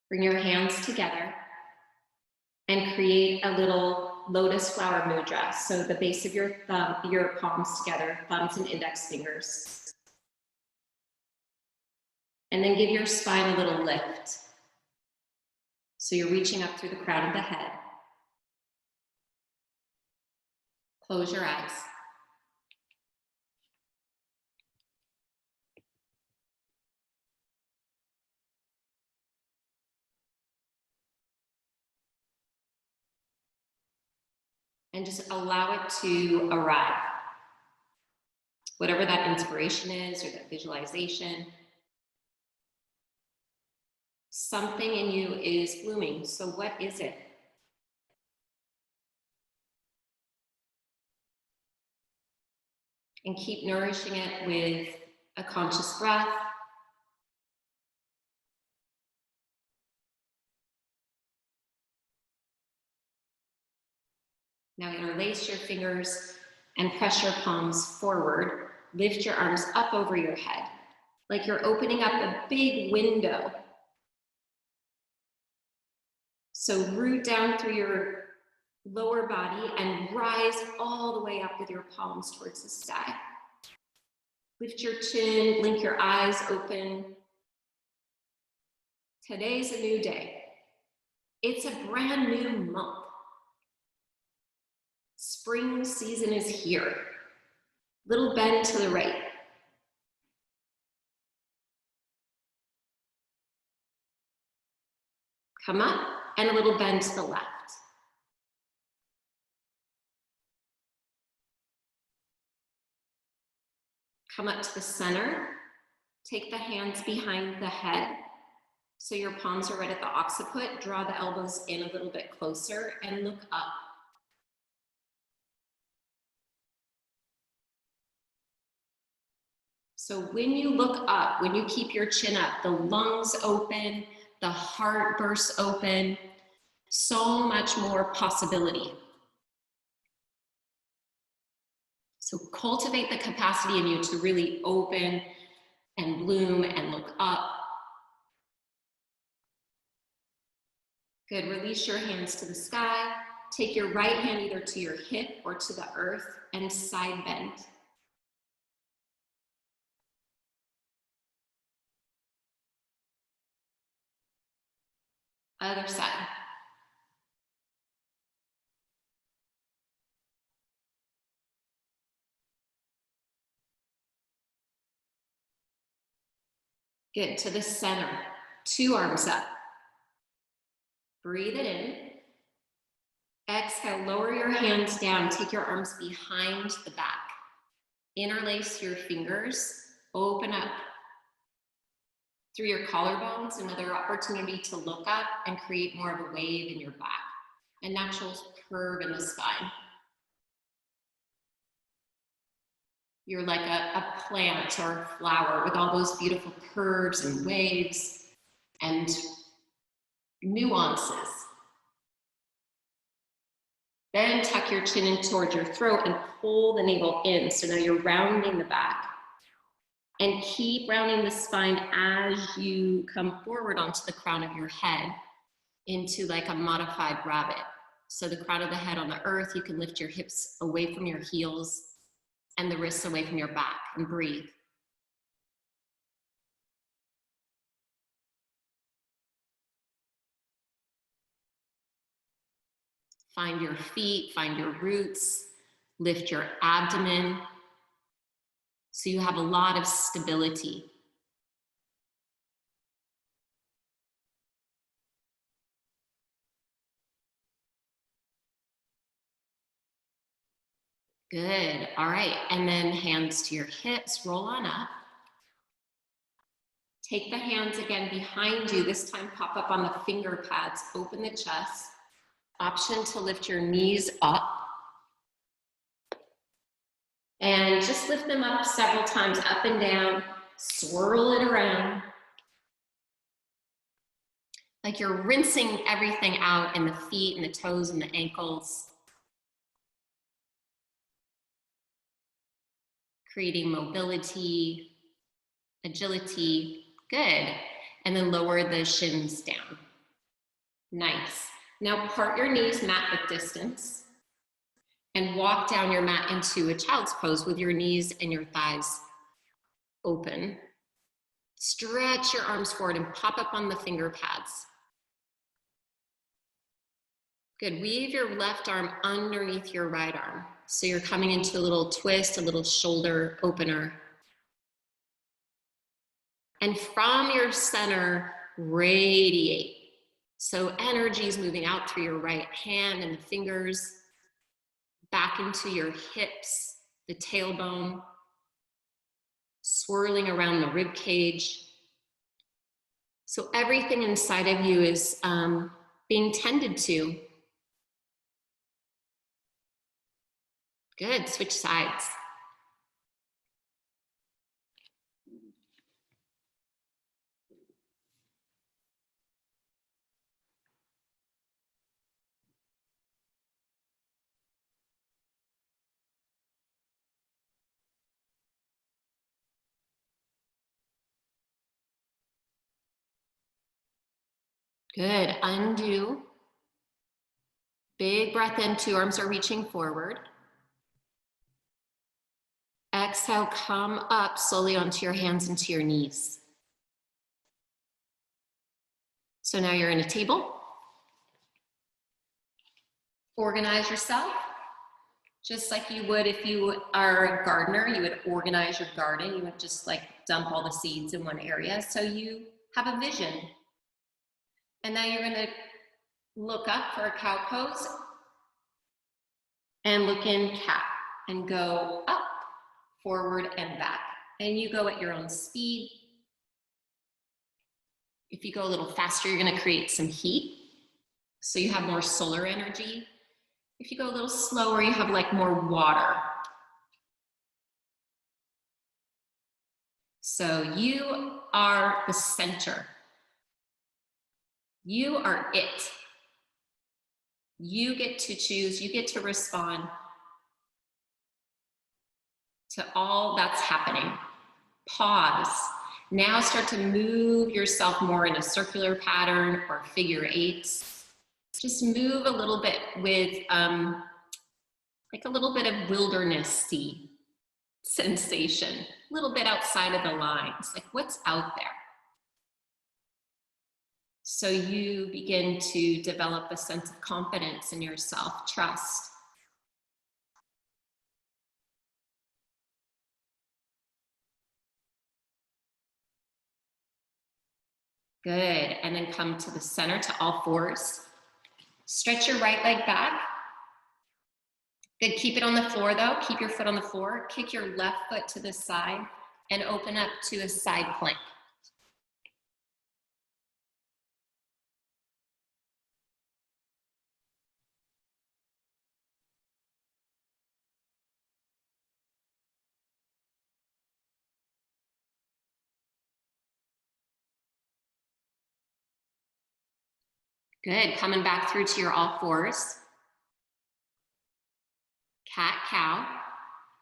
Bring your hands together and create a little lotus flower mudra. So the base of your palms together, thumbs and index fingers. And then give your spine a little lift. So you're reaching up through the crown of the head. Close your eyes. And just allow it to arrive. Whatever that inspiration is or that visualization, something in you is blooming. So what is it? And keep nourishing it with a conscious breath. Now interlace your fingers and press your palms forward. Lift your arms up over your head, like you're opening up a big window. So root down through your lower body and rise all the way up with your palms towards the sky. Lift your chin, blink your eyes open. Today's a new day. It's a brand new month. Spring season is here. Little bend to the right. Come up and a little bend to the left. Come up to the center. Take the hands behind the head. So your palms are right at the occiput. Draw the elbows in a little bit closer and look up. So when you look up, when you keep your chin up, the lungs open, the heart bursts open, so much more possibility. So cultivate the capacity in you to really open and bloom and look up. Good, release your hands to the sky. Take your right hand either to your hip or to the earth and side bend. Other side. Good, to the center. 2 arms up. Breathe it in. Exhale, lower your hands down. Take your arms behind the back. Interlace your fingers. Open up through your collarbones. Another opportunity to look up and create more of a wave in your back. A natural curve in the spine. You're like a plant or a flower with all those beautiful curves and waves and nuances. Then tuck your chin in towards your throat and pull the navel in. So now you're rounding the back. And keep rounding the spine as you come forward onto the crown of your head into like a modified rabbit. So the crown of the head on the earth, you can lift your hips away from your heels and the wrists away from your back and breathe. Find your feet, find your roots, lift your abdomen so you have a lot of stability. Good, all right, and then hands to your hips, roll on up. Take the hands again behind you, this time pop up on the finger pads, open the chest. Option to lift your knees up. And just lift them up several times, up and down, swirl it around. Like you're rinsing everything out in the feet and the toes and the ankles. Creating mobility, agility, good. And then lower the shins down. Nice. Now part your knees mat width distance and walk down your mat into a child's pose with your knees and your thighs open. Stretch your arms forward and pop up on the finger pads. Good, weave your left arm underneath your right arm. So you're coming into a little twist, a little shoulder opener. And from your center, radiate. So energy is moving out through your right hand and the fingers, back into your hips, the tailbone, swirling around the rib cage. So everything inside of you is being tended to. Good, switch sides. Good, undo. Big breath in, two arms are reaching forward. Exhale, come up slowly onto your hands and to your knees. So now you're in a table. Organize yourself, just like you would if you are a gardener. You would organize your garden. You would just like dump all the seeds in one area. So you have a vision. And now you're gonna look up for a cow pose and look in cat and go up, forward, and back. And you go at your own speed. If you go a little faster, you're gonna create some heat, so you have more solar energy. If you go a little slower, you have like more water. So you are the center. You are it. You get to choose, you get to respond to all that's happening. Pause. Now start to move yourself more in a circular pattern or figure eights. Just move a little bit with like a little bit of wilderness-y sensation, a little bit outside of the lines, like what's out there. So you begin to develop a sense of confidence in yourself, trust. Good, and then come to the center to all fours. Stretch your right leg back. Good, keep it on the floor though. Keep your foot on the floor. Kick your left foot to the side and open up to a side plank. Good, coming back through to your all fours. Cat, cow.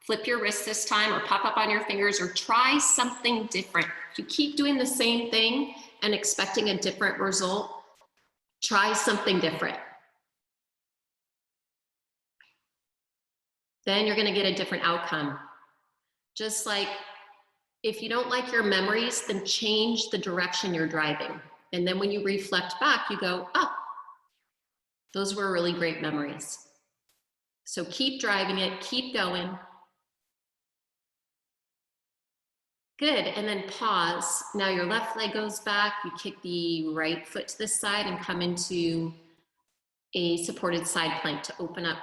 Flip your wrist this time or pop up on your fingers or try something different. If you keep doing the same thing and expecting a different result, try something different. Then you're gonna get a different outcome. Just like if you don't like your memories, then change the direction you're driving. And then when you reflect back, you go, oh, those were really great memories. So keep driving it, keep going. Good, and then pause. Now your left leg goes back, you kick the right foot to the side and come into a supported side plank to open up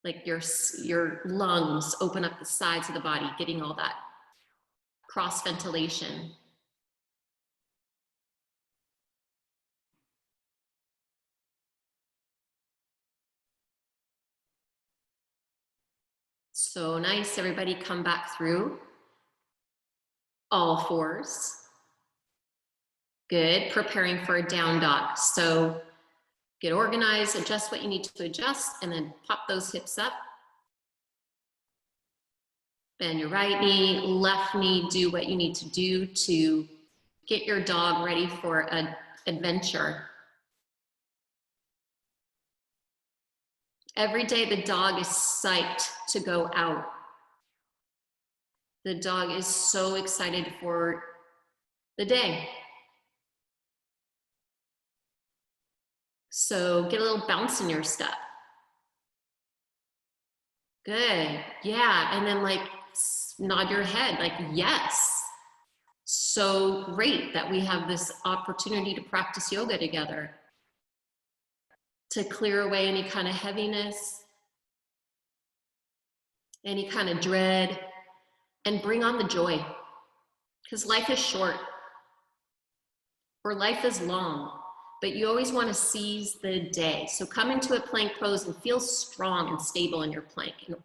like your lungs, open up the sides of the body, getting all that cross ventilation. So nice, everybody come back through. All fours. Good, preparing for a down dog. So get organized, adjust what you need to adjust, and then pop those hips up. Bend your right knee, left knee, do what you need to do to Get your dog ready for an adventure. Every day the dog is psyched to go out. The dog is so excited for the day. So get a little bounce in your step. Good, yeah, and then like nod your head like yes. So great that we have this opportunity to practice yoga together, to clear away any kind of heaviness, any kind of dread, and bring on the joy. Because life is short, or life is long, but you always want to seize the day. So come into a plank pose and feel strong and stable in your plank. And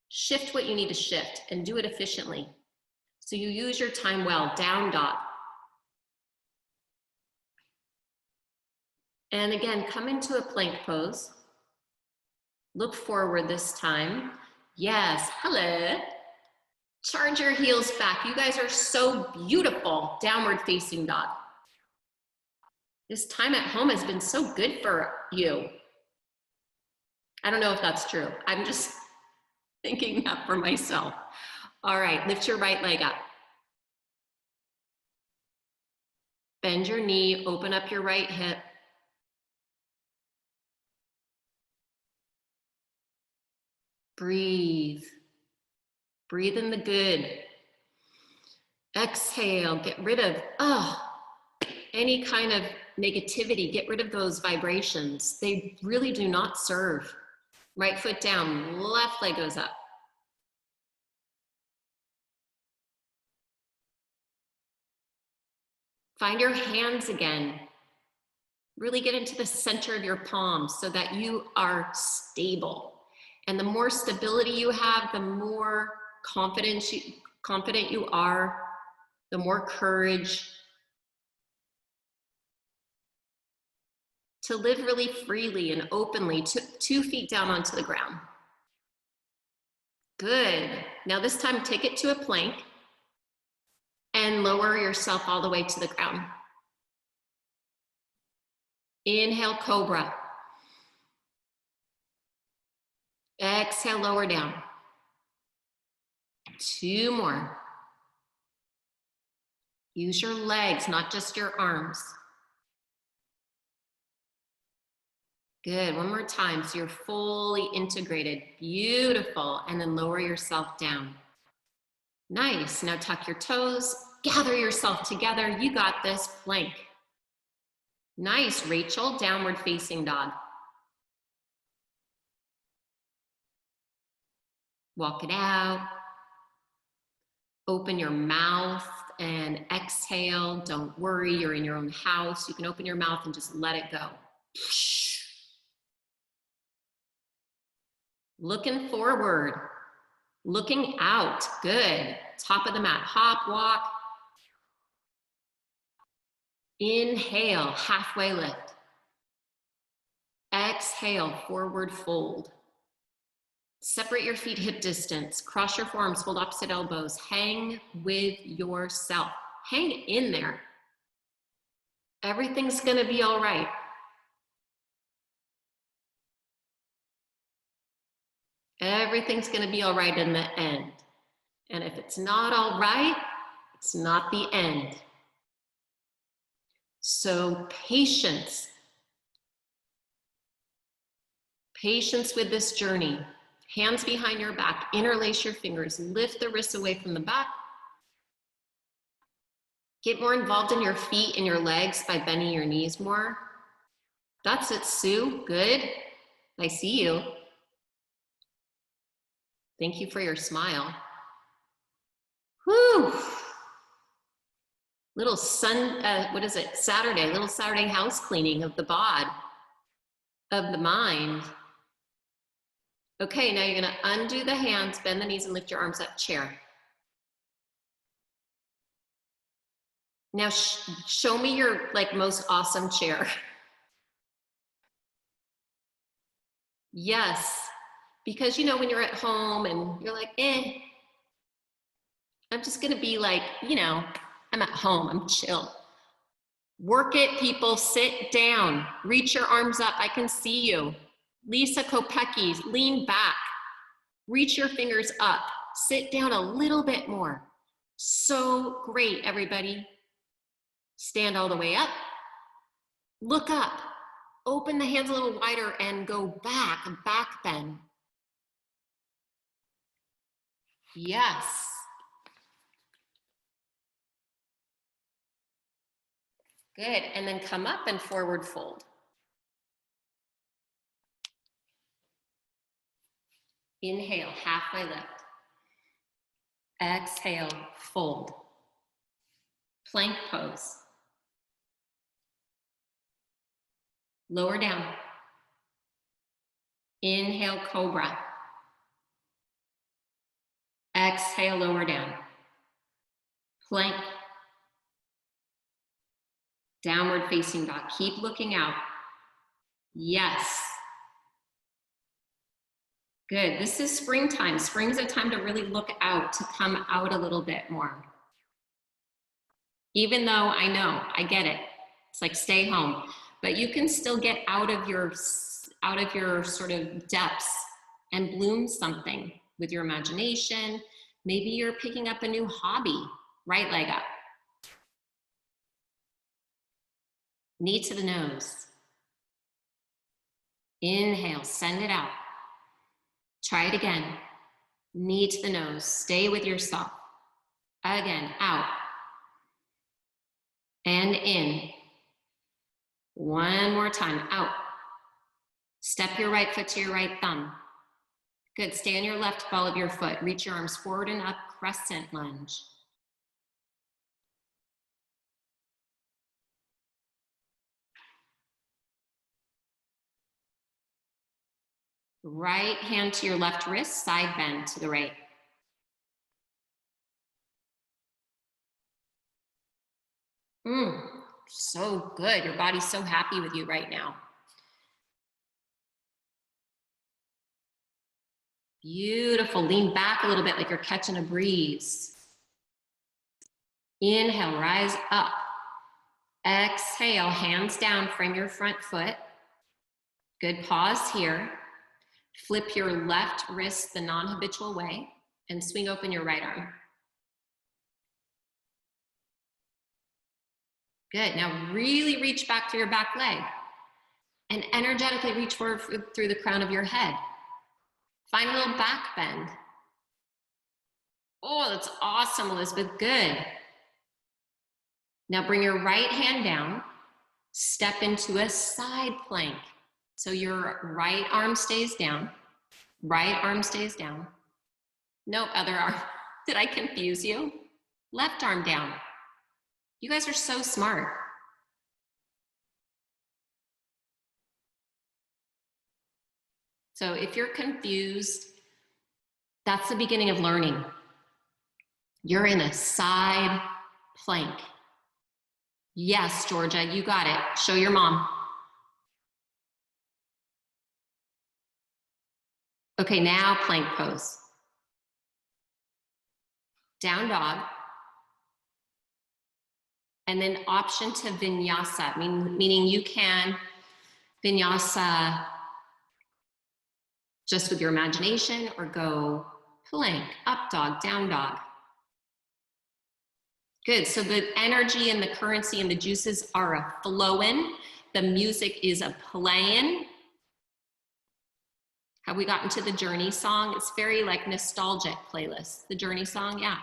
shift what you need to shift and do it efficiently. So you use your time well. Down dog. And again, come into a plank pose. Look forward this time. Yes, hello. Charge your heels back. You guys are so beautiful. Downward facing dog. This time at home has been so good for you. I don't know if that's true. I'm just thinking that for myself. All right, lift your right leg up. Bend your knee, open up your right hip. Breathe. Breathe in the good. Exhale, get rid of any kind of negativity. Get rid of those vibrations. They really do not serve. Right foot down, left leg goes up. Find your hands again. Really get into the center of your palms so that you are stable. And the more stability you have, the more confident you are, the more courage to live really freely and openly, 2 feet down onto the ground. Good. Now this time, take it to a plank and lower yourself all the way to the ground. Inhale, cobra. Exhale, lower down. 2 more. Use your legs, not just your arms. Good, one more time, so you're fully integrated. Beautiful, and then lower yourself down. Nice, now tuck your toes, gather yourself together. You got this, plank. Nice, Rachel, downward facing dog. Walk it out. Open your mouth and exhale. Don't worry, you're in your own house. You can open your mouth and just let it go. Looking forward, looking out, good. Top of the mat, hop, walk. Inhale, halfway lift. Exhale, forward fold. Separate your feet hip distance. Cross your forearms, hold opposite elbows. Hang with yourself. Hang in there. Everything's gonna be all right. Everything's gonna be all right in the end. And if it's not all right, it's not the end. So patience. Patience with this journey. Hands behind your back, interlace your fingers, lift the wrists away from the back. Get more involved in your feet and your legs by bending your knees more. That's it, Sue, good. I see you. Thank you for your smile. Whew. Little Saturday, little Saturday house cleaning of the bod, of the mind. Okay, now you're gonna undo the hands, bend the knees and lift your arms up, chair. Now show me your most awesome chair. Yes, because when you're at home and you're like, I'm just gonna be I'm at home, I'm chill. Work it, people. Sit down. Reach your arms up. I can see you. Lisa Kopecki, lean back. Reach your fingers up. Sit down a little bit more. So great, everybody. Stand all the way up. Look up. Open the hands a little wider and go back, back bend. Yes. Good, and then come up and forward fold. Inhale, halfway lift. Exhale, fold. Plank pose. Lower down. Inhale, cobra. Exhale, lower down. Plank. Downward facing dog. Keep looking out. Yes. Good. This is springtime. Spring's a time to really look out, to come out a little bit more. Even though I know, I get it. It's like stay home, but you can still get out of your sort of depths and bloom something with your imagination. Maybe you're picking up a new hobby. Right leg up. Knee to the nose. Inhale, send it out. Try it again. Knee to the nose. Stay with yourself. Again, out. And in. One more time, out. Step your right foot to your right thumb. Good, stay on your left ball of your foot. Reach your arms forward and up, crescent lunge. Right hand to your left wrist, side bend to the right. So good, your body's so happy with you right now. Beautiful, lean back a little bit like you're catching a breeze. Inhale, rise up. Exhale, hands down, frame your front foot. Good, pause here. Flip your left wrist the non-habitual way and swing open your right arm. Good, now really reach back through your back leg and energetically reach forward through the crown of your head. Find a little back bend. Oh, that's awesome, Elizabeth, good. Now bring your right hand down, step into a side plank. So your right arm stays down, right arm stays down. No, other arm. Did I confuse you? Left arm down. You guys are so smart. So if you're confused, that's the beginning of learning. You're in a side plank. Yes, Georgia, you got it. Show your mom. Okay, now plank pose. Down dog. And then option to vinyasa, meaning you can vinyasa just with your imagination or go plank, up dog, down dog. Good, so the energy and the currency and the juices are a flowing. The music is a playing. Have we gotten to the Journey song? It's very like nostalgic playlist. The Journey song, yeah.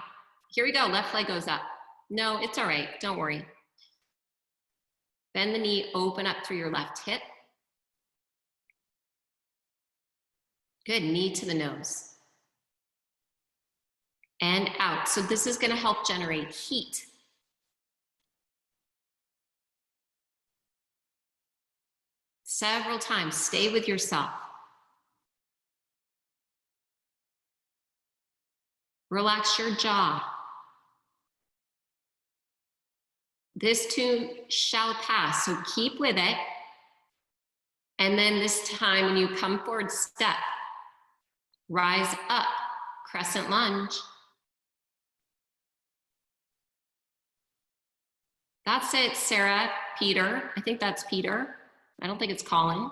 Here we go, left leg goes up. No, it's all right, don't worry. Bend the knee, open up through your left hip. Good, knee to the nose. And out. So this is gonna help generate heat. Several times, stay with yourself. Relax your jaw. This too shall pass, so keep with it. And then this time when you come forward, step, rise up, crescent lunge. That's it, Sarah. Peter. I think that's Peter. I don't think it's Colin.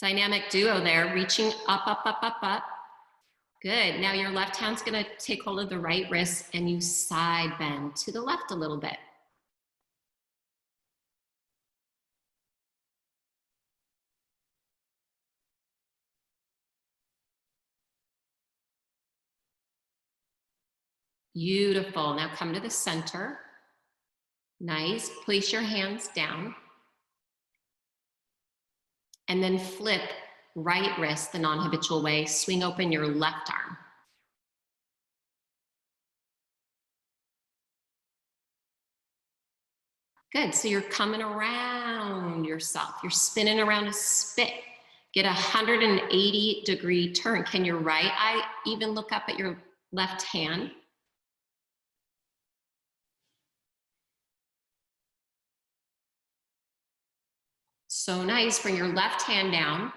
Dynamic duo there, reaching up, up, up, up, up. Good. Now your left hand's going to take hold of the right wrist and you side bend to the left a little bit. Beautiful. Now come to the center. Nice. Place your hands down. And then flip right wrist the non-habitual way. Swing open your left arm. Good. So you're coming around yourself. You're spinning around a spit. Get a 180-degree turn. Can your right eye even look up at your left hand? So nice. Bring your left hand down.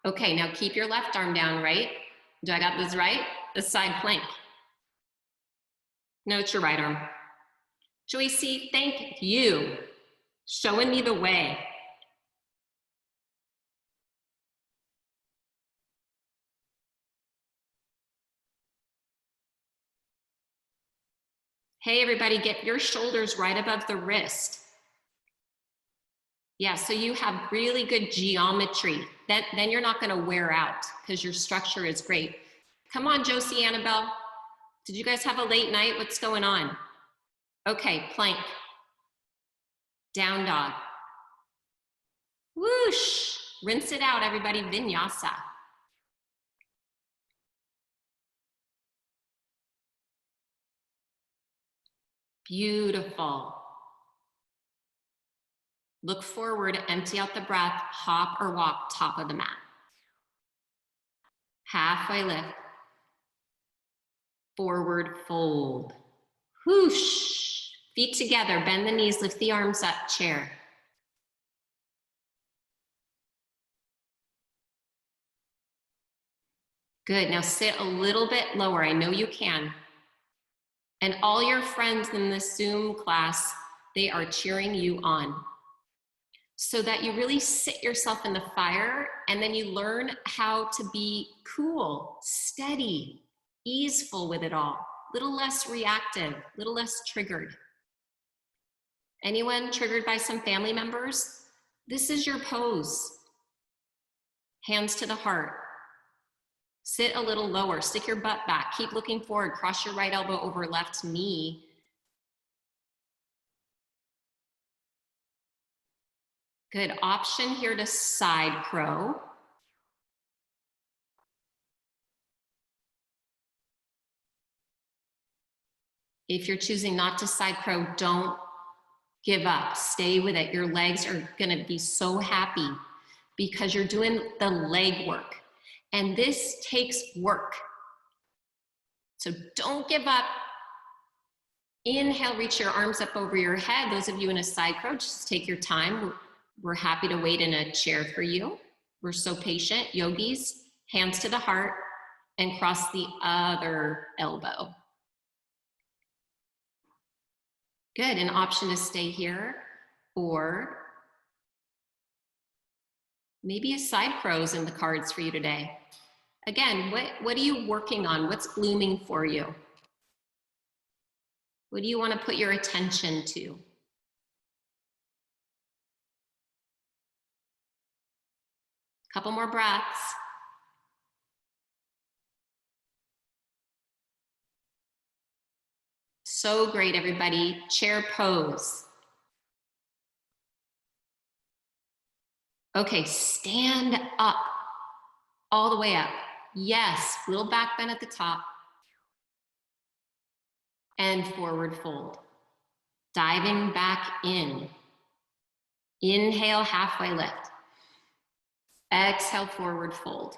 Okay, now keep your left arm down, right? Do I got this right? The side plank. No, it's your right arm. Joycey, thank you. Showing me the way. Hey, everybody, get your shoulders right above the wrist. Yeah, so you have really good geometry. Then you're not gonna wear out because your structure is great. Come on, Josie, Annabelle. Did you guys have a late night? What's going on? Okay, plank. Down dog. Whoosh. Rinse it out, everybody. Vinyasa. Beautiful. Look forward, empty out the breath, hop or walk top of the mat. Halfway lift. Forward fold. Whoosh. Feet together, bend the knees, lift the arms up, chair. Good, now sit a little bit lower. I know you can. And all your friends in this Zoom class, they are cheering you on. So that you really sit yourself in the fire and then you learn how to be cool, steady, easeful with it all. Little less reactive, little less triggered. Anyone triggered by some family members? This is your pose. Hands to the heart. Sit a little lower, stick your butt back, keep looking forward, cross your right elbow over left knee. Good, option here to side crow. If you're choosing not to side crow, don't give up, stay with it. Your legs are gonna be so happy because you're doing the leg work. And this takes work. So don't give up. Inhale, reach your arms up over your head. Those of you in a side crow, just take your time. We're happy to wait in a chair for you. We're so patient. Yogis, hands to the heart and cross the other elbow. Good, an option to stay here or maybe a side crow's in the cards for you today. Again, what are you working on? What's blooming for you? What do you want to put your attention to? Couple more breaths. So great, everybody. Chair pose. Okay, stand up, all the way up. Yes, little back bend at the top. And forward fold. Diving back in. Inhale, halfway lift. Exhale, forward fold.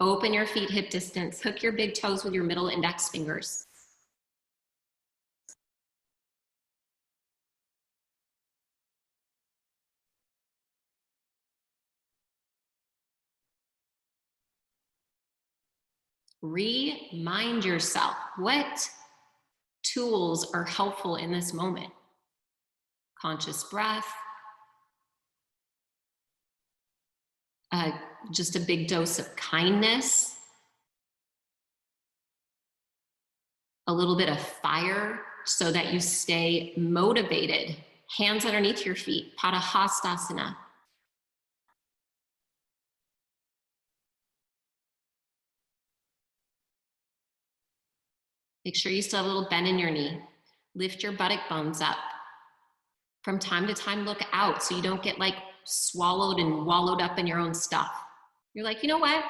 Open your feet hip distance. Hook your big toes with your middle index fingers. Remind yourself, what tools are helpful in this moment. Conscious breath, just a big dose of kindness, a little bit of fire so that you stay motivated. Hands underneath your feet, Padahastasana. Make sure you still have a little bend in your knee. Lift your buttock bones up. From time to time, look out so you don't get like swallowed and wallowed up in your own stuff. You're like, you know what?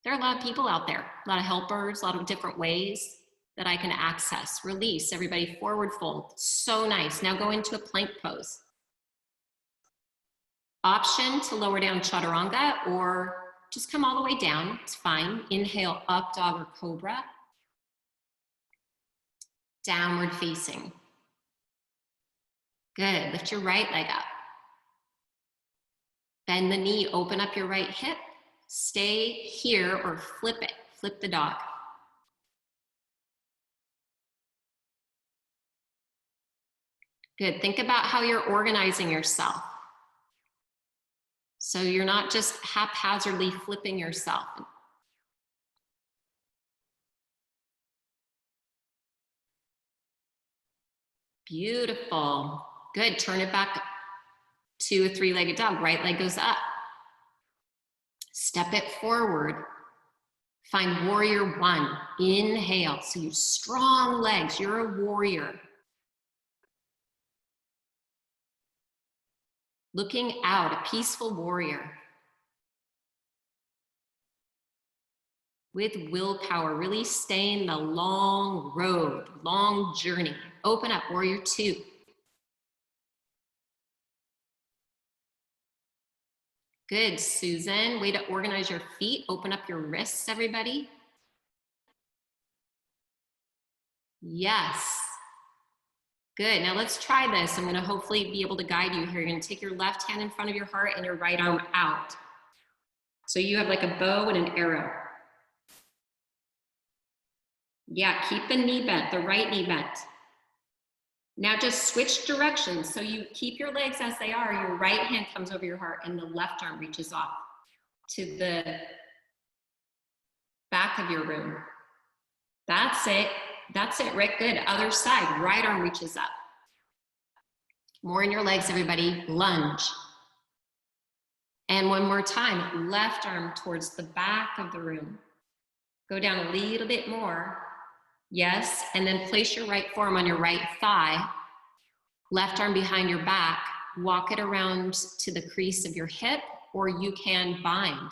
There are a lot of people out there, a lot of helpers, a lot of different ways that I can access. Release, everybody, forward fold. So nice. Now go into a plank pose. Option to lower down chaturanga or just come all the way down. It's fine. Inhale, up dog or cobra. Downward facing. Good. Lift your right leg up. Bend the knee, open up your right hip. Stay here or flip it. Flip the dog. Good. Think about how you're organizing yourself. So you're not just haphazardly flipping yourself. Beautiful. Good. Turn it back to a three-legged dog. Right leg goes up. Step it forward. Find warrior one. Inhale. So you strong legs. You're a warrior. Looking out, a peaceful warrior. With willpower, really stay in the long road, long journey. Open up, warrior two. Good, Susan. Way to organize your feet. Open up your wrists, everybody. Yes. Good, now let's try this. I'm gonna hopefully be able to guide you here. You're gonna take your left hand in front of your heart and your right arm out. So you have like a bow and an arrow. Yeah, keep the knee bent, the right knee bent. Now just switch directions. So you keep your legs as they are. Your right hand comes over your heart and the left arm reaches off to the back of your room. That's it. That's it, Rick. Good. Other side, right arm reaches up. More in your legs, everybody. Lunge. And one more time, left arm towards the back of the room. Go down a little bit more. Yes, and then place your right forearm on your right thigh. Left arm behind your back. Walk it around to the crease of your hip, or you can bind.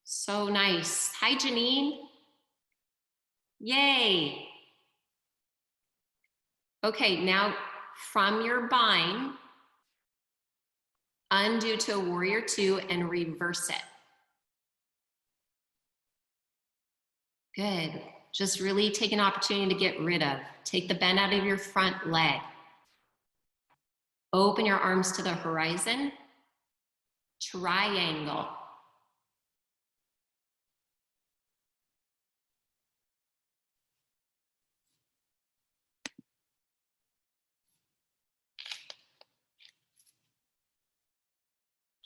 So nice. Hi, Janine. Yay. Okay, now from your bind, undo to a warrior two and reverse it. Good. Just really take an opportunity to get rid of. Take the bend out of your front leg. Open your arms to the horizon. Triangle.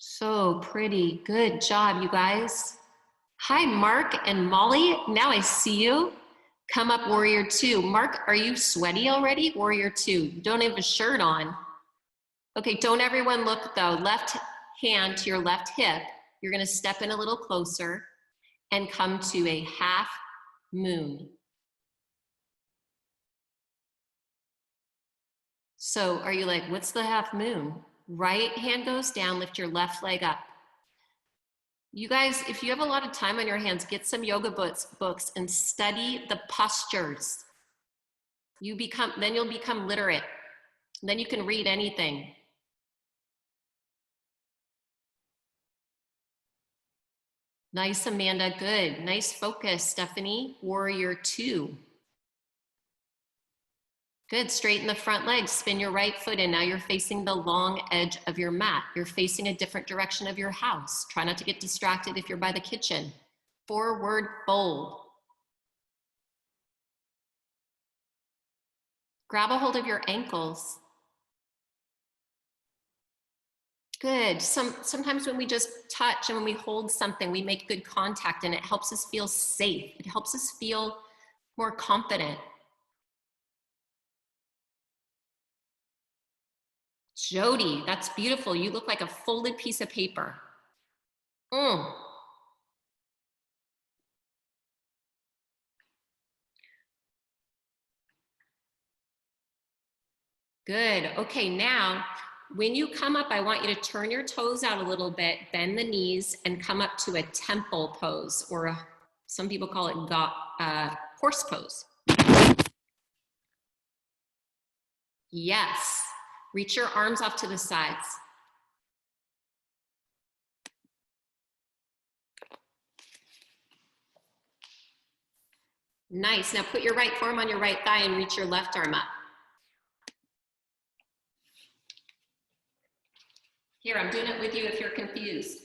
So pretty. Good job, you guys. Hi, Mark and Molly. Now I see you. Come up, warrior two. Mark, are you sweaty already? Warrior two. You don't have a shirt on. Okay, don't everyone look though. Left hand to your left hip. You're gonna step in a little closer and come to a half moon. So are you like, what's the half moon? Right hand goes down, lift your left leg up. You guys, if you have a lot of time on your hands, get some yoga books and study the postures. Then you'll become literate. Then you can read anything. Nice, Amanda, good. Nice focus, Stephanie. Warrior two. Good, straighten the front leg, spin your right foot in. Now you're facing the long edge of your mat. You're facing a different direction of your house. Try not to get distracted if you're by the kitchen. Forward fold. Grab a hold of your ankles. Good. Sometimes when we just touch and when we hold something, we make good contact and it helps us feel safe. It helps us feel more confident. Jody, that's beautiful. You look like a folded piece of paper. Good. Okay, now when you come up, I want you to turn your toes out a little bit, bend the knees, and come up to a temple pose, or some people call it horse pose. Yes. Reach your arms off to the sides. Nice. Now put your right forearm on your right thigh and reach your left arm up. Here, I'm doing it with you if you're confused.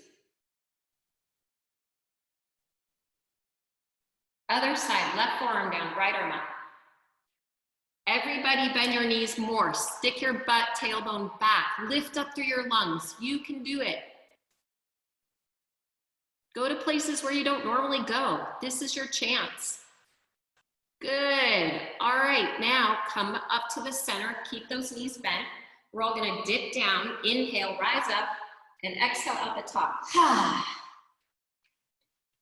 Other side, left forearm down, right arm up. Everybody bend your knees more. Stick your butt, tailbone back. Lift up through your lungs. You can do it. Go to places where you don't normally go. This is your chance. Good. All right, now come up to the center. Keep those knees bent. We're all gonna dip down, inhale, rise up, and exhale up at the top.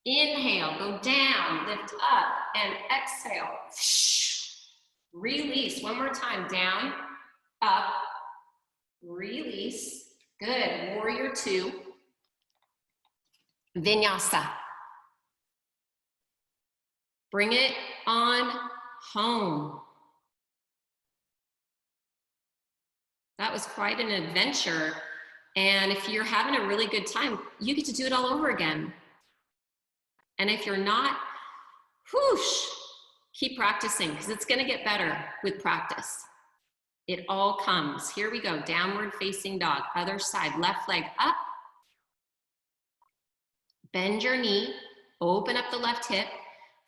Inhale, go down, lift up, and exhale. Release, one more time, down, up, release. Good, warrior two. Vinyasa. Bring it on home. That was quite an adventure. And if you're having a really good time, you get to do it all over again. And if you're not, whoosh, keep practicing because it's gonna get better with practice. It all comes. Here we go, downward facing dog. Other side, left leg up. Bend your knee, open up the left hip,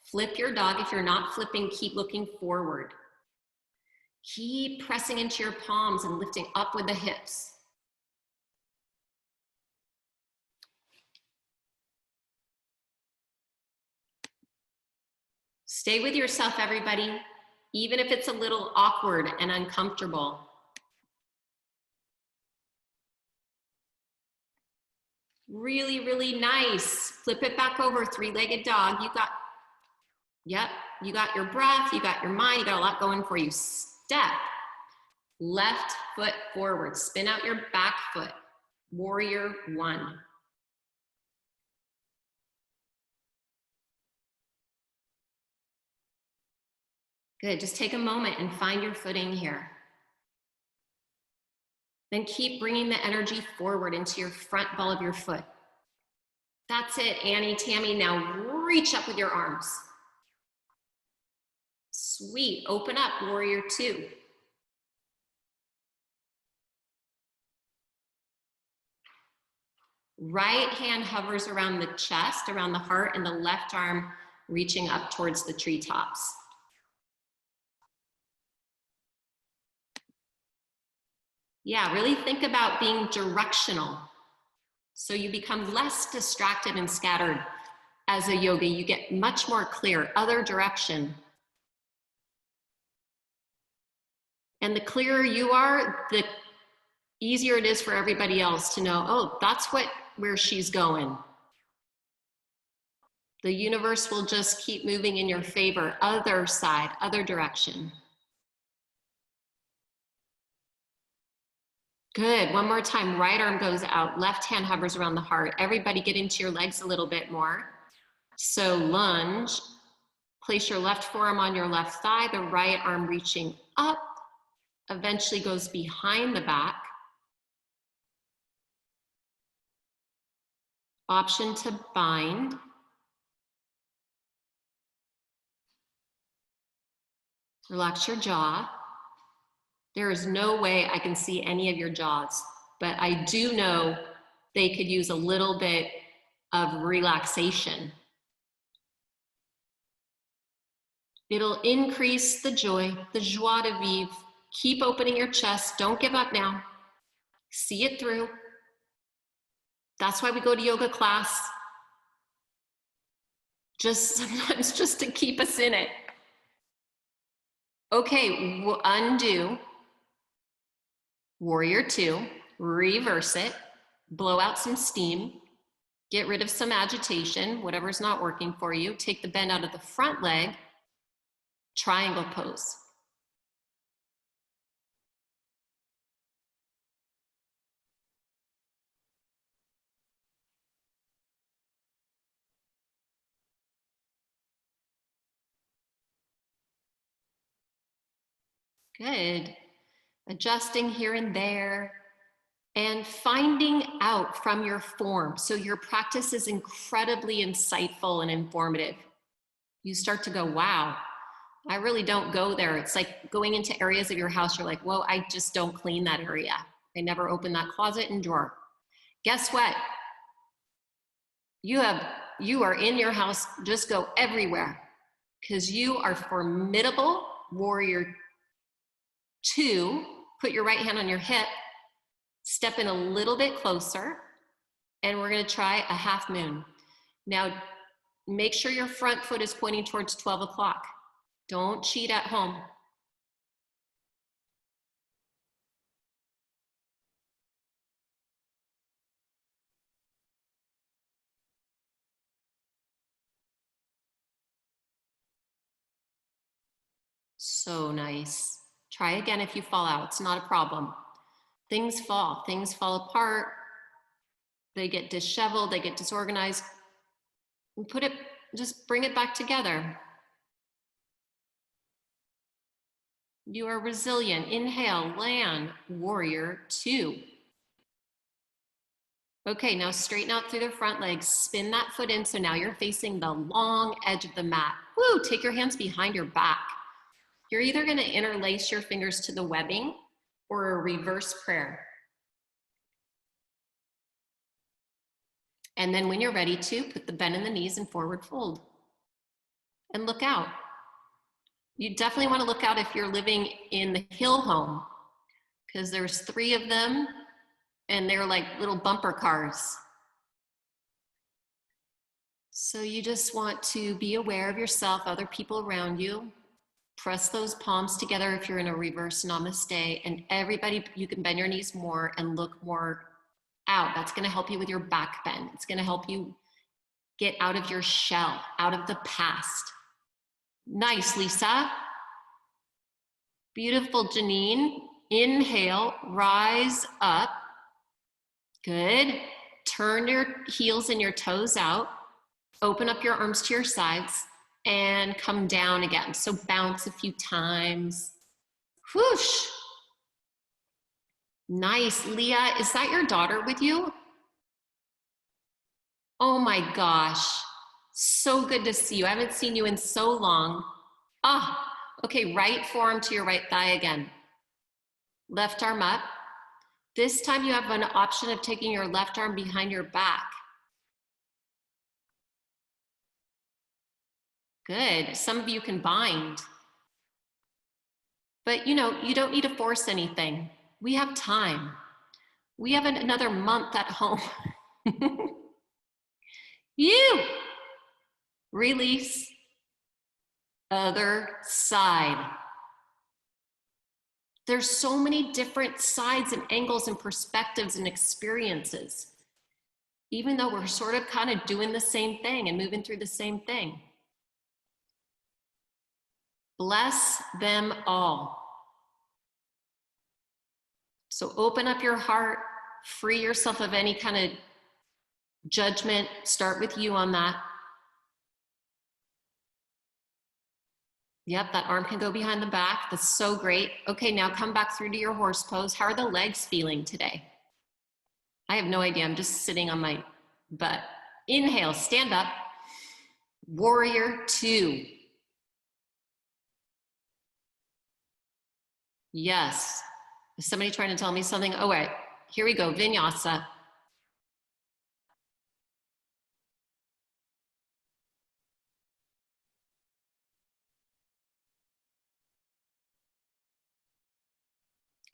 flip your dog. If you're not flipping, keep looking forward. Keep pressing into your palms and lifting up with the hips. Stay with yourself, everybody, even if it's a little awkward and uncomfortable. Really, really nice. Flip it back over, three-legged dog. You got your breath, you got your mind, you got a lot going for you. Step, left foot forward, spin out your back foot. Warrior one. Good, just take a moment and find your footing here. Then keep bringing the energy forward into your front ball of your foot. That's it, Annie, Tammy. Now reach up with your arms. Sweet, open up, warrior two. Right hand hovers around the chest, around the heart, and the left arm reaching up towards the treetops. Yeah, really think about being directional. So you become less distracted and scattered as a yogi. You get much more clear, other direction. And the clearer you are, the easier it is for everybody else to know, oh, that's where she's going. The universe will just keep moving in your favor, other side, other direction. Good, one more time, right arm goes out, left hand hovers around the heart. Everybody get into your legs a little bit more. So lunge, place your left forearm on your left thigh, the right arm reaching up, eventually goes behind the back. Option to bind. Relax your jaw. There is no way I can see any of your jaws, but I do know they could use a little bit of relaxation. It'll increase the joy, the joie de vivre. Keep opening your chest. Don't give up now. See it through. That's why we go to yoga class. Sometimes just to keep us in it. Okay, we'll undo. Warrior 2, reverse it, blow out some steam, get rid of some agitation, whatever's not working for you. Take the bend out of the front leg, triangle pose. Good. Adjusting here and there and finding out from your form. So your practice is incredibly insightful and informative. You start to go, wow, I really don't go there. It's like going into areas of your house. You're like, whoa, I just don't clean that area. I never open that closet and drawer. Guess what? You are in your house. Just go everywhere because you are formidable. Warrior 2, put your right hand on your hip, step in a little bit closer, and we're going to try a half moon. Now, make sure your front foot is pointing towards 12 o'clock. Don't cheat at home. So nice. Try again if you fall out. It's not a problem. Things fall apart. They get disheveled, they get disorganized. And just bring it back together. You are resilient. Inhale, land, warrior 2. Okay, now straighten out through the front legs. Spin that foot in, so now you're facing the long edge of the mat. Woo, take your hands behind your back. You're either gonna interlace your fingers to the webbing or a reverse prayer. And then when you're ready to, put the bend in the knees and forward fold. And look out. You definitely want to look out if you're living in the hill home, because there's 3 of them and they're like little bumper cars. So you just want to be aware of yourself, other people around you. Press those palms together if you're in a reverse namaste, and everybody, you can bend your knees more and look more out. That's going to help you with your back bend. It's going to help you get out of your shell, out of the past. Nice, Lisa. Beautiful, Janine. Inhale, rise up. Good. Turn your heels and your toes out. Open up your arms to your sides and come down again. So bounce a few times. Whoosh. Nice. Leah, is that your daughter with you? Oh my gosh. So good to see you. I haven't seen you in so long. Okay, right forearm to your right thigh again. Left arm up. This time you have an option of taking your left arm behind your back. Good. Some of you can bind. But you don't need to force anything. We have time. We have another month at home. You release. Other side. There's so many different sides and angles and perspectives and experiences, even though we're sort of kind of doing the same thing and moving through the same thing. Bless them all. So open up your heart, free yourself of any kind of judgment. Start with you on that. Yep, that arm can go behind the back. That's so great. Okay, now come back through to your horse pose. How are the legs feeling today? I have no idea. I'm just sitting on my butt. Inhale, stand up. Warrior 2. Yes. Is somebody trying to tell me something? Oh, wait. Here we go. Vinyasa.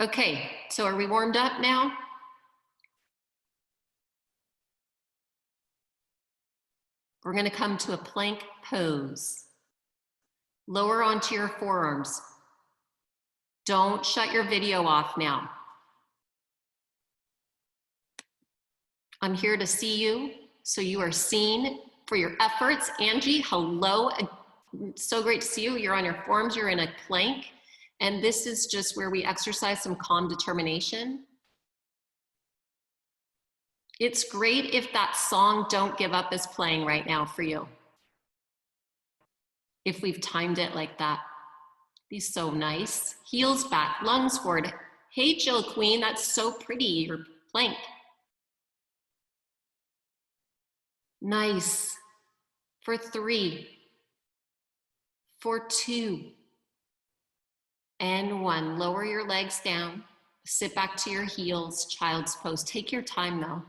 Okay, so are we warmed up now? We're going to come to a plank pose. Lower onto your forearms. Don't shut your video off now. I'm here to see you, so you are seen for your efforts. Angie, hello. So great to see you. You're on your forearms, you're in a plank, and this is just where we exercise some calm determination. It's great if that song Don't Give Up is playing right now for you. If we've timed it like that. Be so nice. Heels back, lungs forward. Hey, Jill Queen, that's so pretty, your plank. Nice. For 3, for 2, and 1. Lower your legs down. Sit back to your heels, child's pose. Take your time though.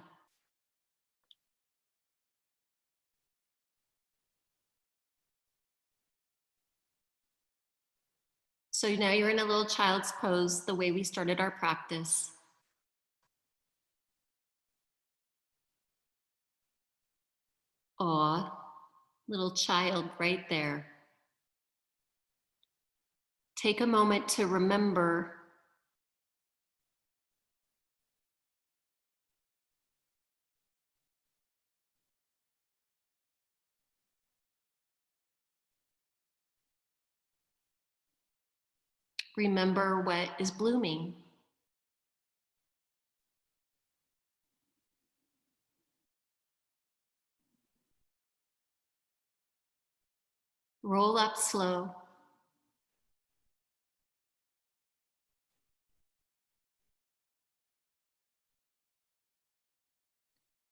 So now you're in a little child's pose, the way we started our practice. Aw, little child right there. Take a moment to remember what is blooming. Roll up slow.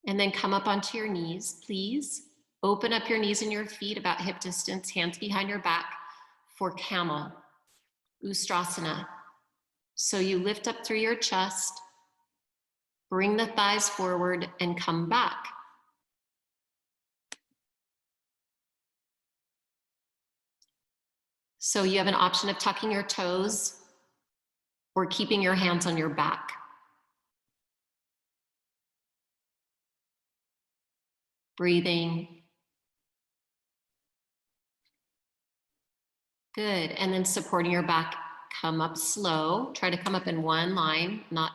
And then come up onto your knees, please. Open up your knees and your feet about hip distance, hands behind your back for Camel, Ustrasana. So you lift up through your chest, bring the thighs forward and come back. So you have an option of tucking your toes or keeping your hands on your back. Breathing. Good, and then supporting your back, come up slow. Try to come up in one line, not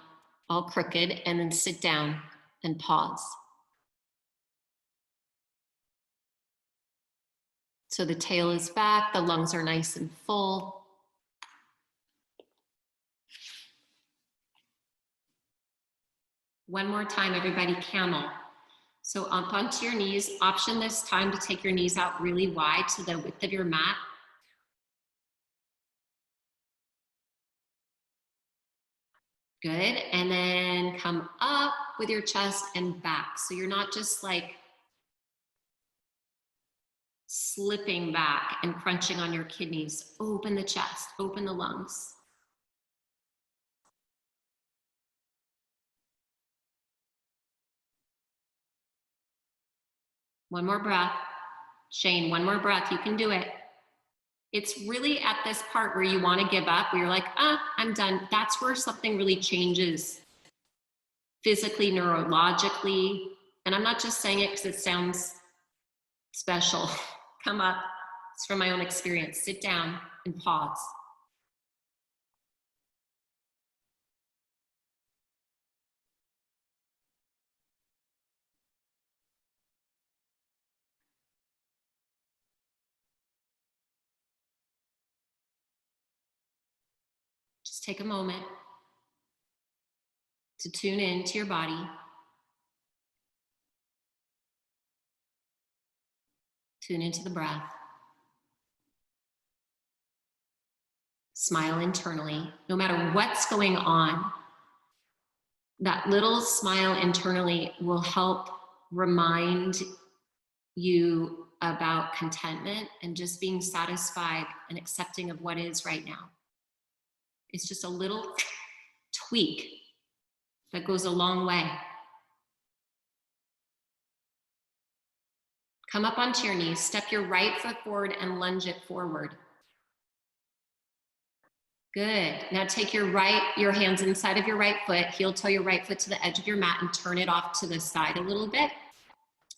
all crooked, and then sit down and pause. So the tail is back, the lungs are nice and full. One more time, everybody, Camel. So up onto your knees, option this time to take your knees out really wide to the width of your mat. Good, and then come up with your chest and back. So you're not just like slipping back and crunching on your kidneys. Open the chest, open the lungs. One more breath. Shane, one more breath, you can do it. It's really at this part where you want to give up, where you're like, I'm done. That's where something really changes physically, neurologically. And I'm not just saying it because it sounds special. Come up. It's from my own experience. Sit down and pause. Just take a moment to tune in to your body. Tune into the breath. Smile internally, no matter what's going on. That little smile internally will help remind you about contentment and just being satisfied and accepting of what is right now. It's just a little tweak that goes a long way. Come up onto your knees, step your right foot forward and lunge it forward. Good. Now take your hands inside of your right foot, heel toe your right foot to the edge of your mat and turn it off to the side a little bit.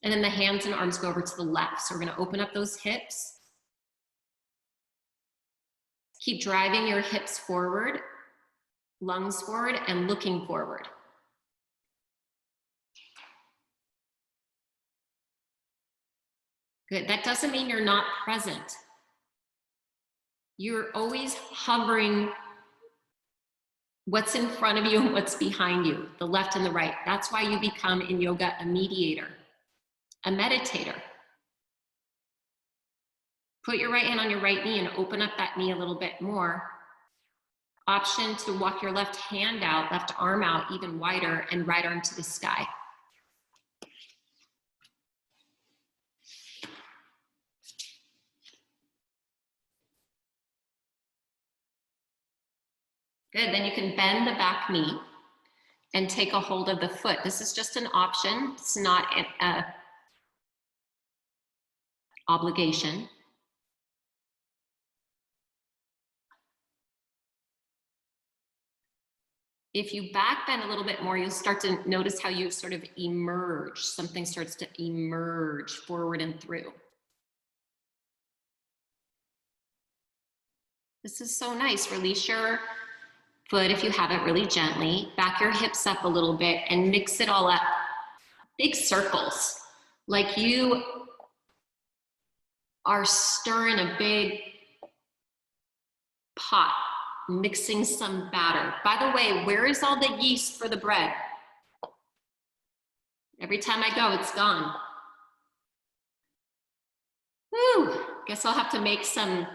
And then the hands and arms go over to the left. So we're going to open up those hips. Keep driving your hips forward, lungs forward, and looking forward. Good. That doesn't mean you're not present. You're always hovering what's in front of you and what's behind you, the left and the right. That's why you become in yoga a mediator, a meditator. Put your right hand on your right knee and open up that knee a little bit more. Option to walk your left hand out, left arm out even wider, and right arm to the sky. Good, then you can bend the back knee and take a hold of the foot. This is just an option. It's not an obligation. If you back bend a little bit more, you'll start to notice how you sort of emerge. Something starts to emerge forward and through. This is so nice. Release your foot, if you have it, really gently. Back your hips up a little bit and mix it all up. Big circles, like you are stirring a big pot, mixing some batter. By the way, where is all the yeast for the bread? Every time I go, it's gone. Whew, guess I'll have to make some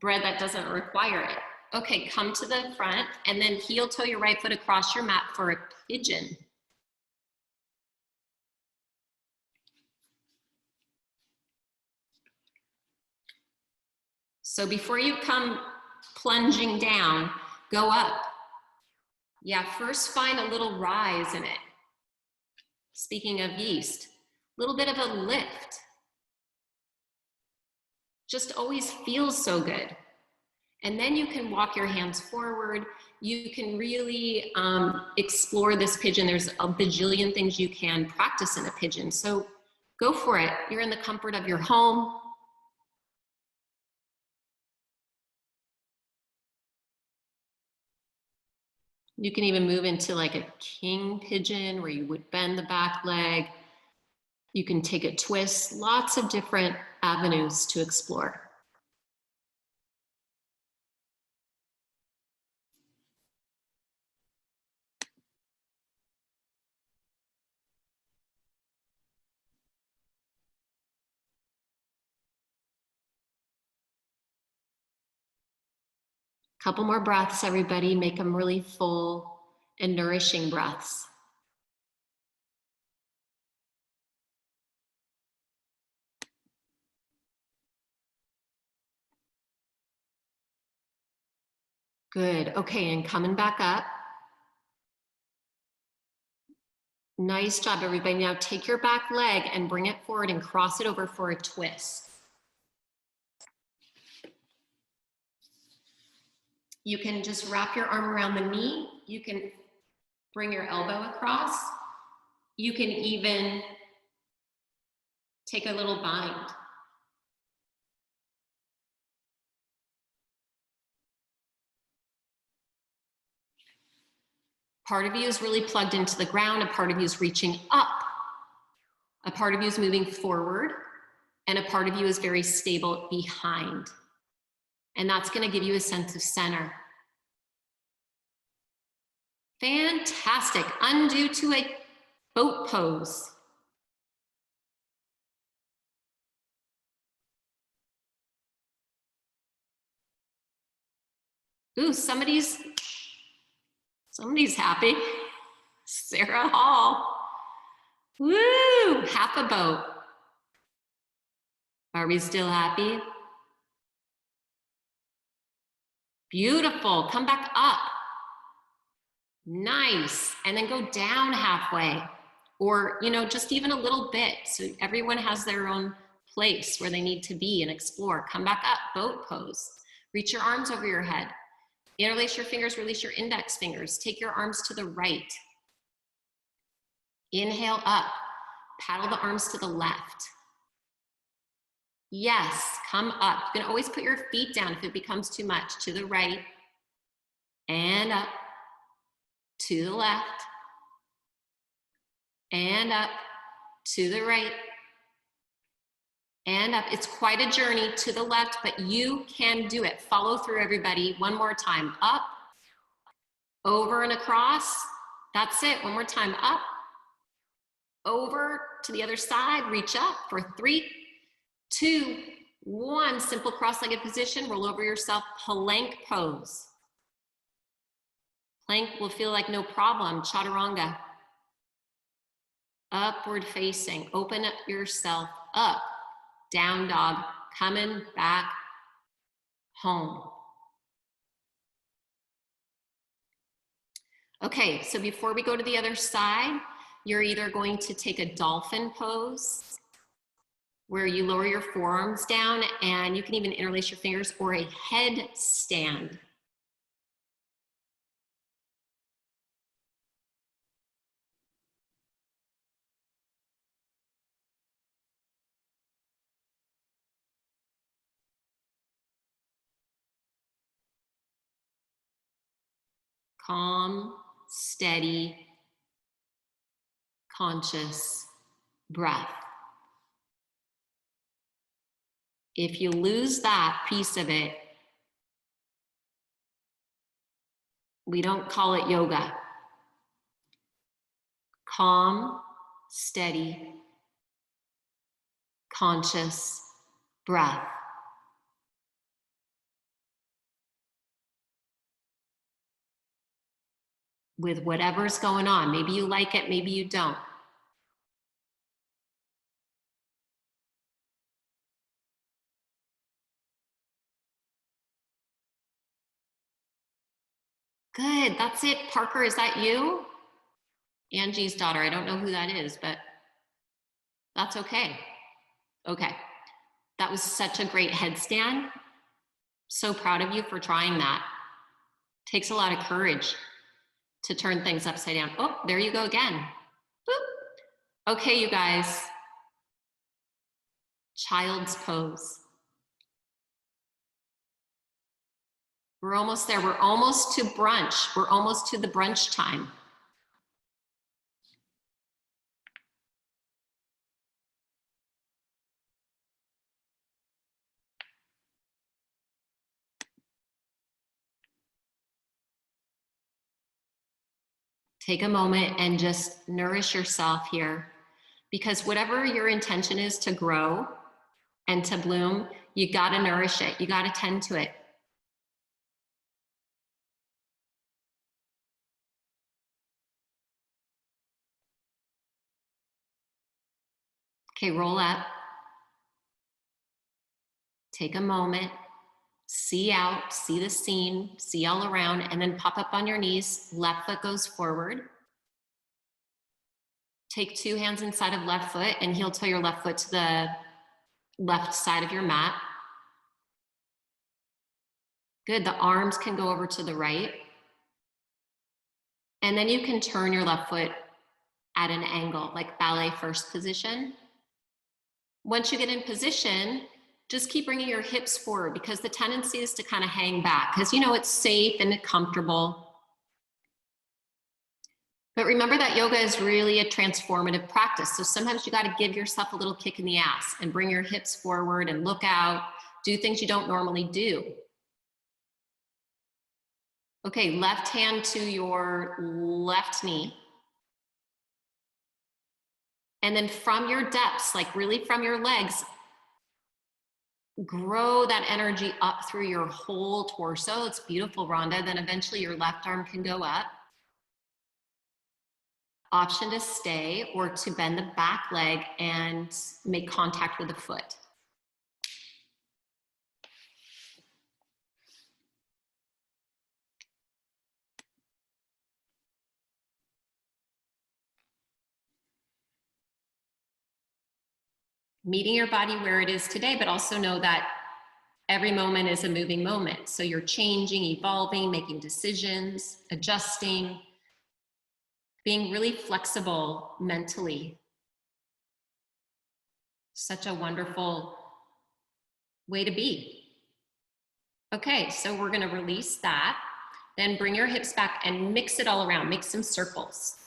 bread that doesn't require it. Okay, come to the front and then heel toe your right foot across your mat for a pigeon. So before you come plunging down, go up. Yeah, first find a little rise in it. Speaking of yeast, a little bit of a lift. Just always feels so good. And then you can walk your hands forward. You can really explore this pigeon. There's a bajillion things you can practice in a pigeon. So go for it. You're in the comfort of your home. You can even move into like a king pigeon where you would bend the back leg. You can take a twist, lots of different avenues to explore. Couple more breaths, everybody. Make them really full and nourishing breaths. Good. Okay, and coming back up. Nice job, everybody. Now take your back leg and bring it forward and cross it over for a twist. You can just wrap your arm around the knee. You can bring your elbow across. You can even take a little bind. Part of you is really plugged into the ground. A part of you is reaching up. A part of you is moving forward. And a part of you is very stable behind. And that's going to give you a sense of center. Fantastic. Undo to a boat pose. Ooh, somebody's happy. Sarah Hall. Woo, half a boat. Are we still happy? Beautiful. Come back up. Nice. And then go down halfway, or, you know, just even a little bit. So everyone has their own place where they need to be and explore. Come back up, boat pose. Reach your arms over your head. Interlace your fingers, release your index fingers. Take your arms to the right. Inhale up. Paddle the arms to the left. Yes, come up. You can always put your feet down if it becomes too much. To the right. And up. To the left. And up. To the right. And up. It's quite a journey to the left, but you can do it. Follow through, everybody. One more time. Up, over and across. That's it. One more time. Up, over to the other side. Reach up for 3, 2, 1. Simple cross-legged position. Roll over yourself. Plank pose. Plank will feel like no problem. Chaturanga. Upward facing. Open up yourself up. Down dog, coming back home. Okay, so before we go to the other side, you're either going to take a dolphin pose, where you lower your forearms down and you can even interlace your fingers, or a headstand. Calm, steady, conscious breath. If you lose that piece of it, we don't call it yoga. Calm, steady, conscious breath. With whatever's going on. Maybe you like it, maybe you don't. Good, that's it. Parker, is that you? Angie's daughter, I don't know who that is, but that's okay. Okay, that was such a great headstand. So proud of you for trying that. Takes a lot of courage to turn things upside down. Oh, there you go again. Boop. Okay, you guys. Child's pose. We're almost there. We're almost to brunch. We're almost to the brunch time. Take a moment and just nourish yourself here, because whatever your intention is to grow and to bloom, you gotta nourish it. You gotta tend to it. Okay, roll up. Take a moment, see out, see the scene, see all around, and then pop up on your knees. Left foot goes forward. Take 2 hands inside of left foot and heel toe your left foot to the left side of your mat. Good, the arms can go over to the right. And then you can turn your left foot at an angle, like ballet first position. Once you get in position, just keep bringing your hips forward, because the tendency is to kind of hang back, because you know it's safe and comfortable. But remember that yoga is really a transformative practice. So sometimes you got to give yourself a little kick in the ass and bring your hips forward and look out, do things you don't normally do. Okay, left hand to your left knee. And then from your depths, like really from your legs, grow that energy up through your whole torso. It's beautiful, Rhonda. Then eventually your left arm can go up. Option to stay or to bend the back leg and make contact with the foot. meeting your body where it is today, but also know that every moment is a moving moment. So you're changing, evolving, making decisions, adjusting, being really flexible mentally. Such a wonderful way to be. Okay, so we're gonna release that. Then bring your hips back and mix it all around, make some circles.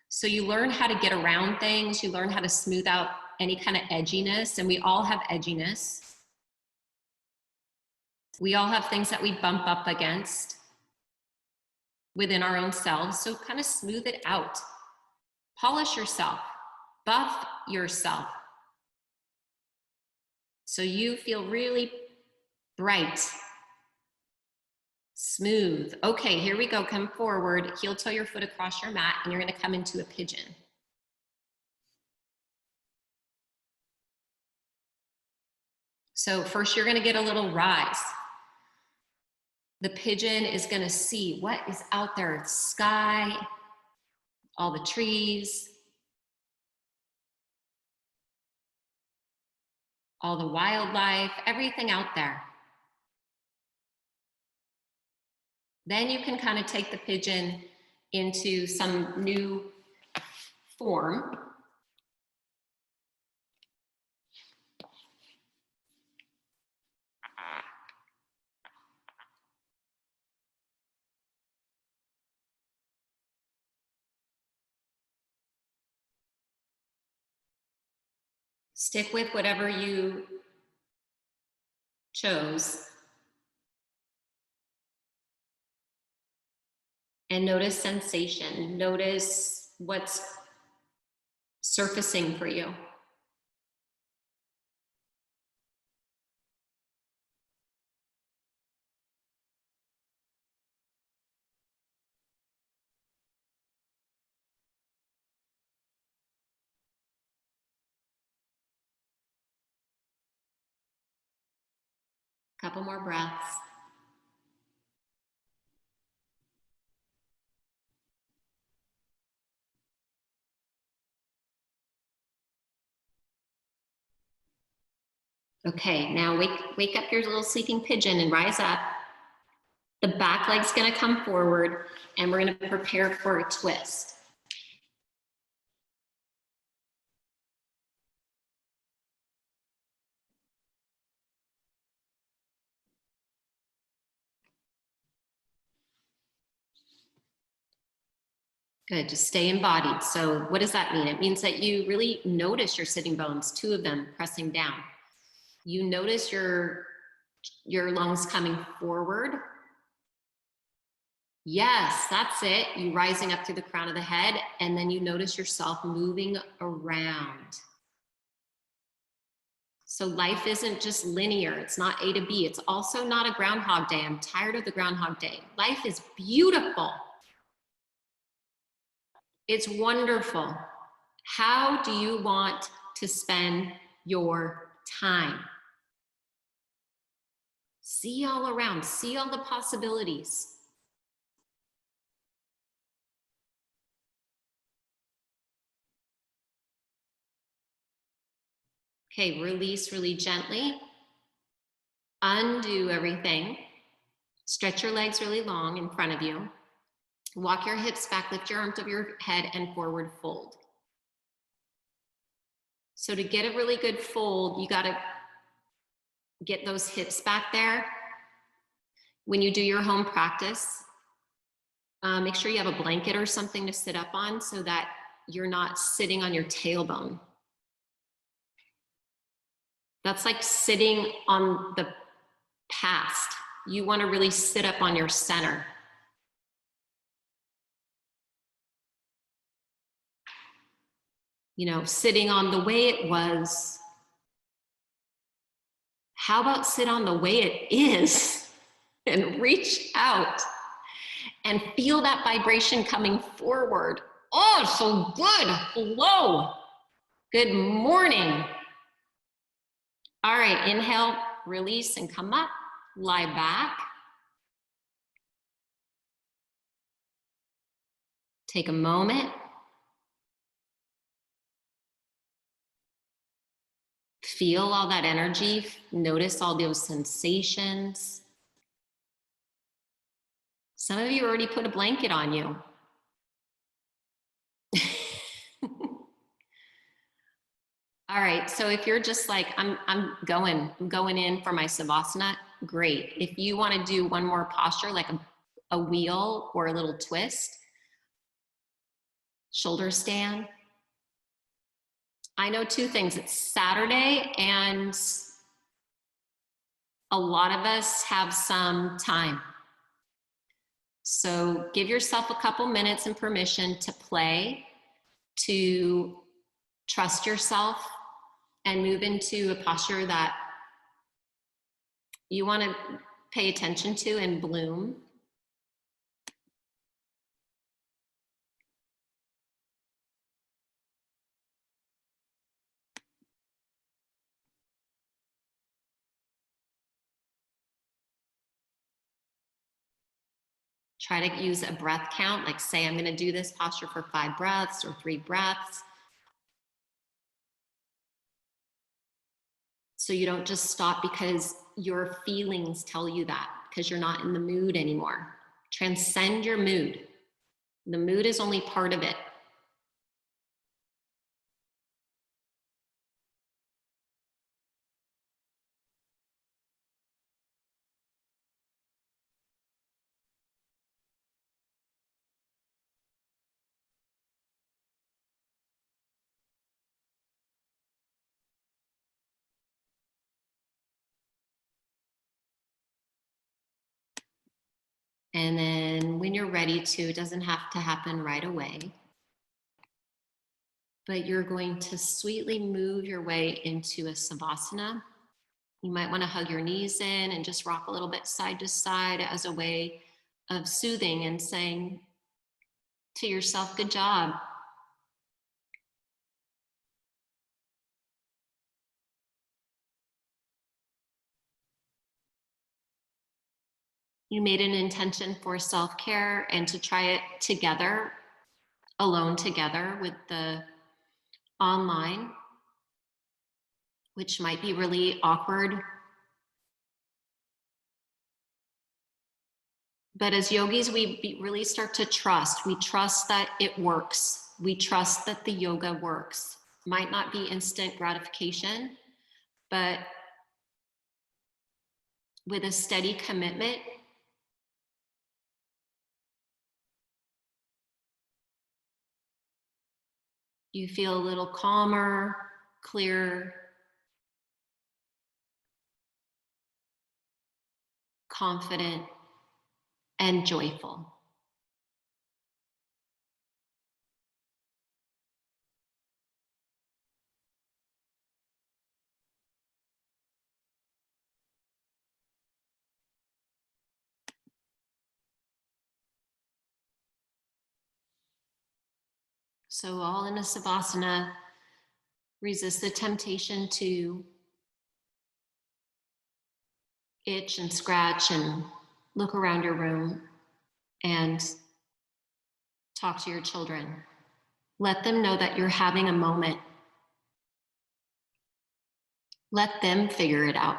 So you learn how to get around things, you learn how to smooth out any kind of edginess, and we all have edginess. We all have things that we bump up against within our own selves, so kind of smooth it out. Polish yourself, buff yourself, so you feel really bright, smooth. Okay, here we go, come forward, heel toe your foot across your mat, and you're gonna come into a pigeon. So first you're gonna get a little rise. The pigeon is gonna see what is out there, the sky, all the trees, all the wildlife, everything out there. Then you can kind of take the pigeon into some new form. Stick with whatever you chose. And notice sensation. Notice what's surfacing for you. Couple more breaths. Okay, now wake up your little sleeping pigeon and rise up. The back leg's gonna come forward and we're gonna prepare for a twist. Good, just stay embodied. So what does that mean? It means that you really notice your sitting bones, two of them pressing down. You notice your lungs coming forward. Yes, that's it. You rising up through the crown of the head, and then you notice yourself moving around. So life isn't just linear. It's not A to B. It's also not a Groundhog Day. I'm tired of the Groundhog Day. Life is beautiful. It's wonderful. How do you want to spend your time? See all around, see all the possibilities. Okay, release really gently. Undo everything. Stretch your legs really long in front of you. Walk your hips back, lift your arms over your head and forward fold. So to get a really good fold, you gotta get those hips back there. When you do your home practice, make sure you have a blanket or something to sit up on so that you're not sitting on your tailbone. That's like sitting on the past. You wanna really sit up on your center. You know, sitting on the way it was. How about sit on the way it is and reach out and feel that vibration coming forward. Oh, so good. Hello. Good morning. All right, inhale, release and come up, lie back. Take a moment. Feel all that energy. Notice all those sensations. Some of you already put a blanket on you. All right, so if you're just like, I'm going in for my Savasana, great. If you want to do one more posture, like a wheel or a little twist, shoulder stand. I know two things. It's Saturday and a lot of us have some time. So give yourself a couple minutes and permission to play, to trust yourself, and move into a posture that you want to pay attention to and bloom. Try to use a breath count, like say, I'm going to do this posture for 5 breaths or 3 breaths. So you don't just stop because your feelings tell you that, because you're not in the mood anymore. Transcend your mood. The mood is only part of it. And then when you're ready to, it doesn't have to happen right away, but you're going to sweetly move your way into a Savasana. You might want to hug your knees in and just rock a little bit side to side as a way of soothing and saying to yourself, good job. You made an intention for self-care and to try it together, alone together with the online, which might be really awkward. But as yogis, we really start to trust. We trust that it works. We trust that the yoga works. Might not be instant gratification, but with a steady commitment, you feel a little calmer, clearer, confident, and joyful. So all in a Savasana, resist the temptation to itch and scratch and look around your room and talk to your children. Let them know that you're having a moment. Let them figure it out.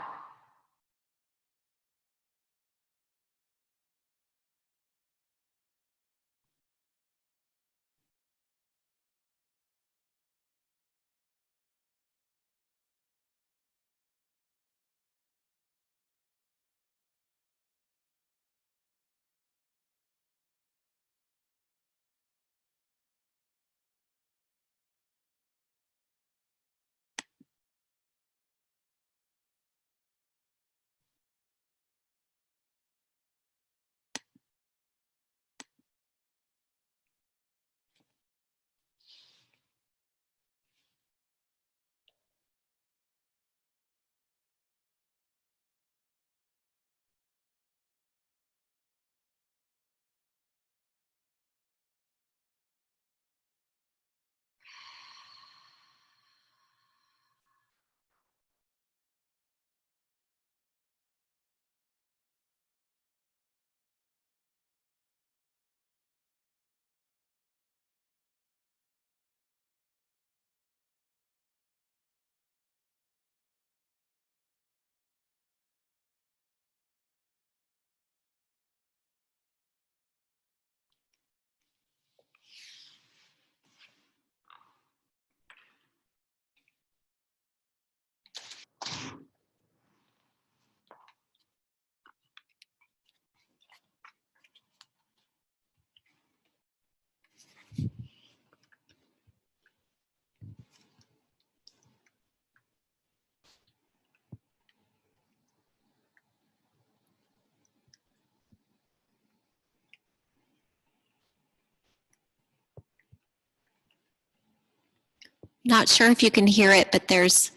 Not sure if you can hear it, but there's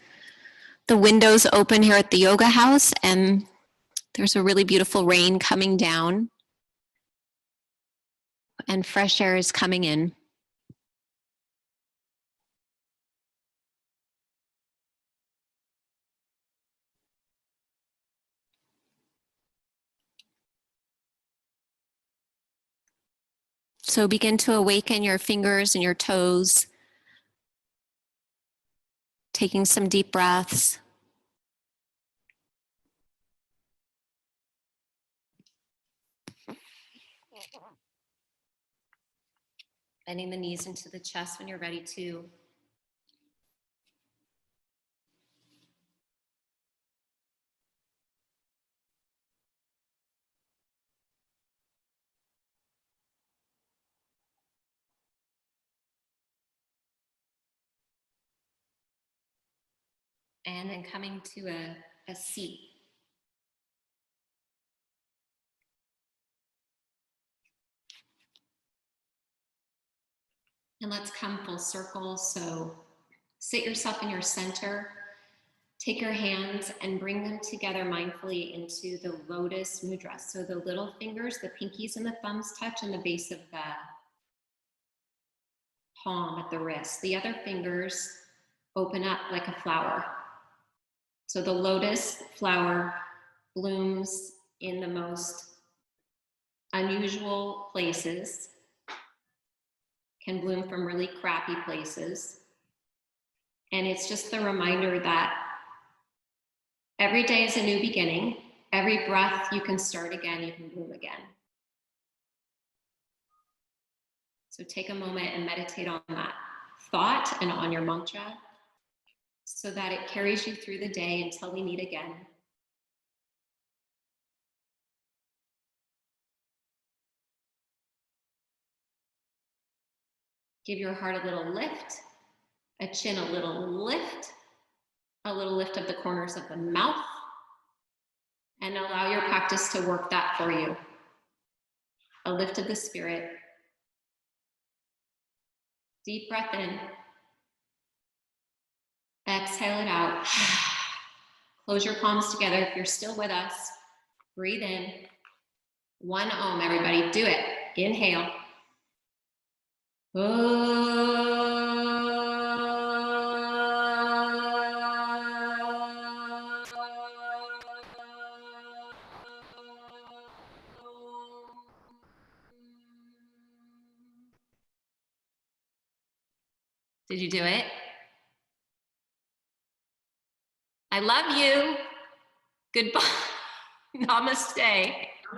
the windows open here at the yoga house, and there's a really beautiful rain coming down, and fresh air is coming in. So begin to awaken your fingers and your toes, taking some deep breaths. Bending the knees into the chest when you're ready to. And then coming to a seat. And let's come full circle. So sit yourself in your center. Take your hands and bring them together mindfully into the lotus mudra. So the little fingers, the pinkies and the thumbs touch in the base of the palm at the wrist. The other fingers open up like a flower. So the lotus flower blooms in the most unusual places, can bloom from really crappy places. And it's just the reminder that every day is a new beginning. Every breath you can start again, you can bloom again. So take a moment and meditate on that thought and on your mantra so that it carries you through the day until we meet again. Give your heart a little lift, a chin a little lift of the corners of the mouth, and allow your practice to work that for you. A lift of the spirit. Deep breath in. Exhale it out. Close your palms together. If you're still with us, breathe in. One Om, everybody. Do it. Inhale. Did you do it? I love you. Goodbye. Namaste.